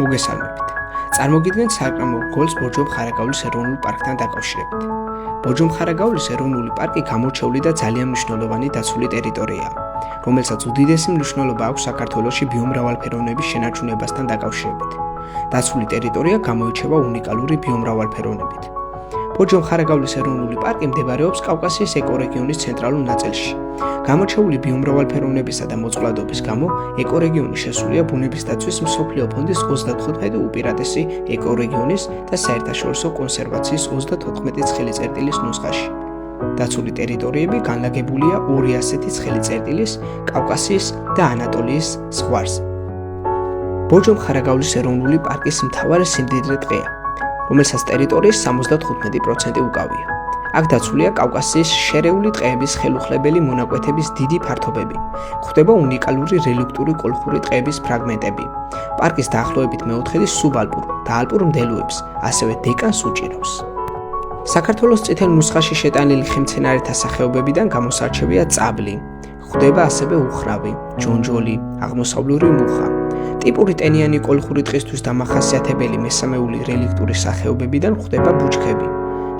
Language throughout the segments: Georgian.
მოგესალმებით. წარმოგიდგენთ სარკმაო გოლს ბორჯომ-ხარაგაულის ეროვნულ პარკთან დაკავშირებით. ბორჯომ-ხარაგაულის ეროვნული პარკი გამორჩეული და ძალიან მნიშვნელოვანი დაცული ტერიტორიაა, რომელსაც უდიდესი მნიშვნელობა აქვს საქართველოში ბიომრავალფეროვნების შენარჩუნებასთან დაკავშირებით. დაცული ტერიტორია გამოირჩევა უნიკალური ბიომრავალფეროვნებით. ბორჯომ-ხარაგაულის ეროვნული პარკი მდებარეობს კავკასიის ეკორეგიონის ცენტრალურ ნაწილში. გამორჩეული ბიომრავალფეროვნებისა და მოწყვლადობის გამო ეკორეგიონი შესულია ბუნების დაცვის მსოფლიო ფონდის 35 უპირატესი ეკორეგიონის და საერთაშორისო კონსერვაციის 34 ცხელი ნუსხაში. დაცული ტერიტორიები განლაგებულია ორი ასეთი ცხელი წერტილის, კავკასიის და ანატოლიის ზღვარზე. ბორჯომ-ხარაგაულის ეროვნული პარკის მთავარი სიმდიდრე ტყეა, რომელსაც ტერიტორიის 75% უკავია. აქ დაცულია კავკასიის შერეული ტყეების ხელუხლებელი მონაკვეთების დიდი ფართობები. გვხვდება უნიკალური რელიქტური კოლხური ტყეების ფრაგმენტები. პარკის დაახლოებით მეოთხედი სუბალპურ და ალპურ მდელოებს, ასევე დეკანს უჭირავს. საქართველოს წითელ ნუსხაში შეტანილი ხემცენარეთა სახეობებიდან გამოსარჩევია წაბლი. გვხვდება ასევე უხრავი, ჯონჯოლი, აღმოსავლური მუხა. ტიპური ტენიანი კოლხური ტყისთვის დამახასიათებელი მესამეული რელიქტური სახეობებიდან გვხვდება ბუჩქები,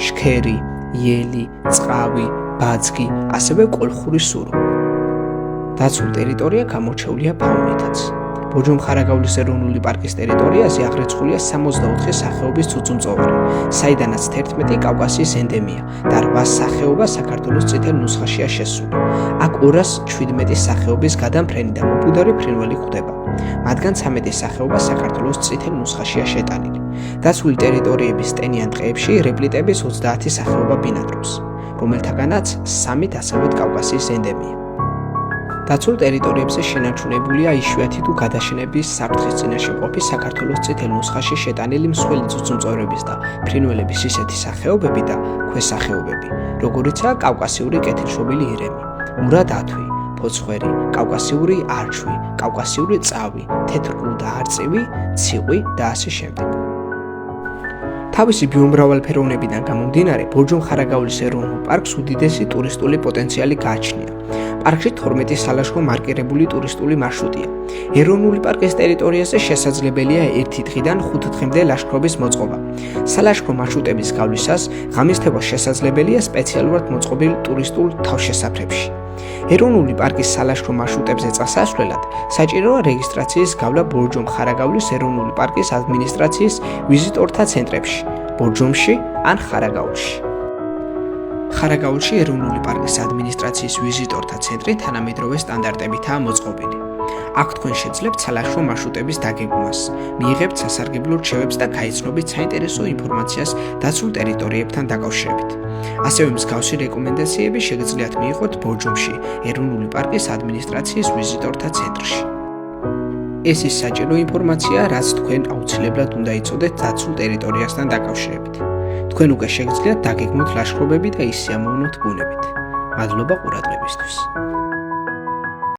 შქერი, იელი, წყავი, ბაძგი, ასევე კოლხური სურო. დაცულ ტერიტორია გამორჩეულია ფაუნითაც. ბორჯომ-ხარაგაულის ეროვნული პარკის ტერიტორიაზე აღრეცხულია 64 სახეობის ძუძუმწოვარი, საიდანაც 11 კავკასიის ენდემია და 8 სახეობა საქართველოს წითელ ნუსხაშია შესული. აქ 217 სახეობის გადამფრენი და მობუდარი ფრინველი გვხვდება. მათგან 13 სახეობა საქართველოს წითელ ნუსხაშია შეტანილი. დაცული ტერიტორიების ტენიან ტყეებში რეპლიტების 30 სახეობა ბინადრობს, რომელთაგანაც 3 დასავლეთ კავკასიის ენდემია. დაცულ ტერიტორიებზე შენარჩუნებულია იშვიათი თუ გადაშენების საფრთხის წინაშე მყოფი საქართველოს წითელ ნუსხაში შეტანილი მსხვილი ძუძუმწოვრების და ფრინველების ისეთი სახეობები და ქვესახეობები, როგორიცაა კავკასიური კეთილშობილი ირემი, მურა დათვი, ფოცხვერი, კავკასიური არჩვი, კავკასიური წავი, თეთრკუდა არწივი, ციყვი და ასე შემდეგ. თავისი ბიომრავალფეროვნებიდან გამომდინარე, ბორჯომ-ხარაგაულის ეროვნულ პარკს უდიდესი ტურისტული პოტენციალი გააჩნია. პარკში 12 სალაშქრო მარკირებული ტურისტული მარშრუტია. ეროვნული პარკის ტერიტორიაზე შესაძლებელია 1 დღიდან 5 დღემდე ლაშქრობის მოწყობა. სალაშქრო მარშრუტების გავლისას ღამისთება შესაძლებელია სპეციალურად მოწყობილ ტურისტულ თავშესაფრებში. ეროვნული პარკის სალაშქრო მარშრუტებზე წასასვლელად საჭიროა რეგისტრაციის გავლა ბორჯომ-ხარაგაულის ეროვნული პარკის ადმინისტრაციის ვიზიტორთა ცენტრებში, ბორჯომში ან ხარაგაულში. ხარაგაულში ეროვნული პარკის ადმინისტრაციის ვიზიტორთა ცენტრი თანამედროვე სტანდარტებითაა მოწყობილი. აქ თქვენ შეძლებთ სალაშქრო მარშრუტების დაგეგმვას, მიიღებთ სასარგებლო რჩევებს და გაიცნობით საინტერესო ინფორმაციას დაცულ ტერიტორიებთან დაკავშირებით. ასევე მსგავსი რეკომენდაციები შეგიძლიათ მიიღოთ ბორჯომში ეროვნული პარკის ადმინისტრაციის ვიზიტორთა ცენტრში. ეს ის საჭირო ინფორმაცია, რაც თქვენ აუცილებლად უნდა იცოდეთ დაცულ ტერიტორიასთან დაკავშირებით. თქვენ უკვე შეგიძლიათ დაგეგმოთ ლაშქრობები და ისე ამოვნოთ ბუნებით. მადლობა ყურადღებისთვის.